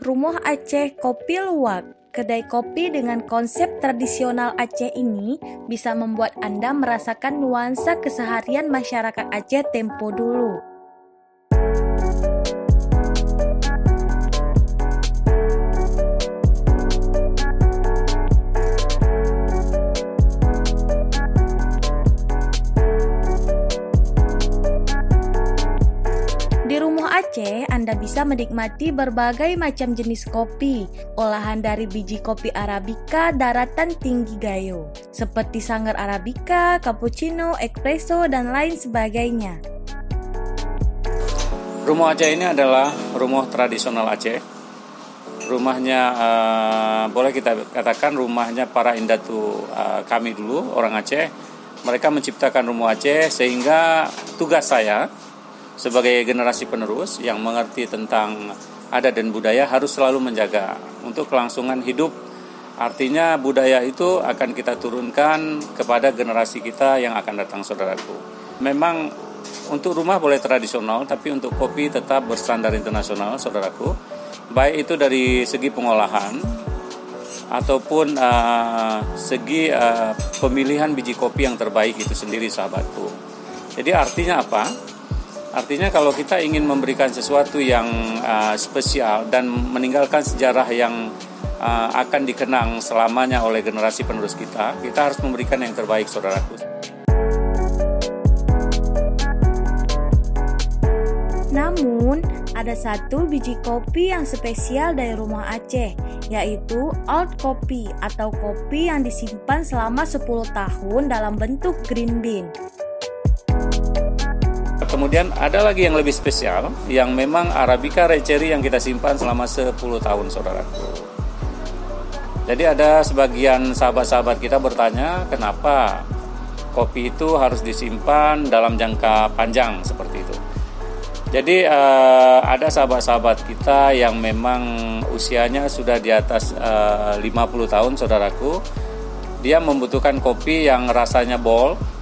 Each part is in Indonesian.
Rumah Aceh Kopi Luwak. Kedai kopi dengan konsep tradisional Aceh ini bisa membuat Anda merasakan nuansa keseharian masyarakat Aceh tempo dulu. Di Rumah Aceh, Anda bisa menikmati berbagai macam jenis kopi, olahan dari biji kopi Arabica daratan tinggi Gayo, seperti Sanggar Arabica, Cappuccino, Espresso, dan lain sebagainya. Rumah Aceh ini adalah rumah tradisional Aceh. Rumahnya, boleh kita katakan rumahnya para indatu kami dulu, orang Aceh. Mereka menciptakan Rumah Aceh sehingga tugas saya sebagai generasi penerus yang mengerti tentang adat dan budaya harus selalu menjaga untuk kelangsungan hidup. Artinya budaya itu akan kita turunkan kepada generasi kita yang akan datang, saudaraku. Memang untuk rumah boleh tradisional, tapi untuk kopi tetap berstandar internasional, saudaraku. Baik itu dari segi pengolahan ataupun segi pemilihan biji kopi yang terbaik itu sendiri, sahabatku. Jadi artinya apa? Artinya kalau kita ingin memberikan sesuatu yang spesial dan meninggalkan sejarah yang akan dikenang selamanya oleh generasi penerus kita harus memberikan yang terbaik, saudaraku. Namun, ada satu biji kopi yang spesial dari Rumah Aceh, yaitu old coffee atau kopi yang disimpan selama 10 tahun dalam bentuk green bean. Kemudian ada lagi yang lebih spesial, yang memang Arabica Red Cherry yang kita simpan selama 10 tahun, saudaraku. Jadi ada sebagian sahabat-sahabat kita bertanya, kenapa kopi itu harus disimpan dalam jangka panjang seperti itu. Jadi ada sahabat-sahabat kita yang memang usianya sudah di atas 50 tahun, saudaraku. Dia membutuhkan kopi yang rasanya bold.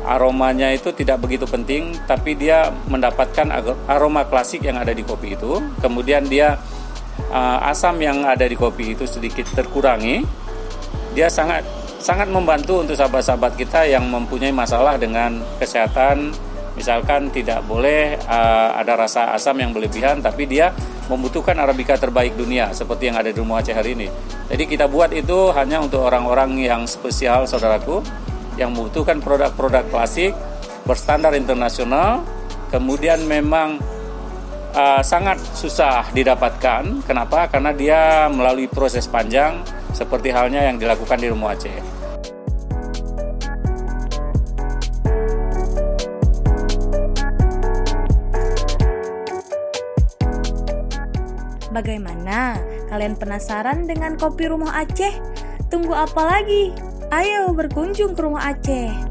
Aromanya itu tidak begitu penting, tapi dia mendapatkan aroma klasik yang ada di kopi itu. Kemudian dia asam yang ada di kopi itu sedikit terkurangi. Dia sangat membantu untuk sahabat-sahabat kita yang mempunyai masalah dengan kesehatan. Misalkan tidak boleh ada rasa asam yang berlebihan, tapi dia membutuhkan Arabica terbaik dunia seperti yang ada di Rumah Aceh hari ini. Jadi kita buat itu hanya untuk orang-orang yang spesial, saudaraku, yang membutuhkan produk-produk klasik berstandar internasional. Kemudian memang sangat susah didapatkan. Kenapa? Karena dia melalui proses panjang seperti halnya yang dilakukan di Rumah Aceh. Bagaimana? Kalian penasaran dengan kopi Rumah Aceh? Tunggu apa lagi? Ayo berkunjung ke Rumah Aceh.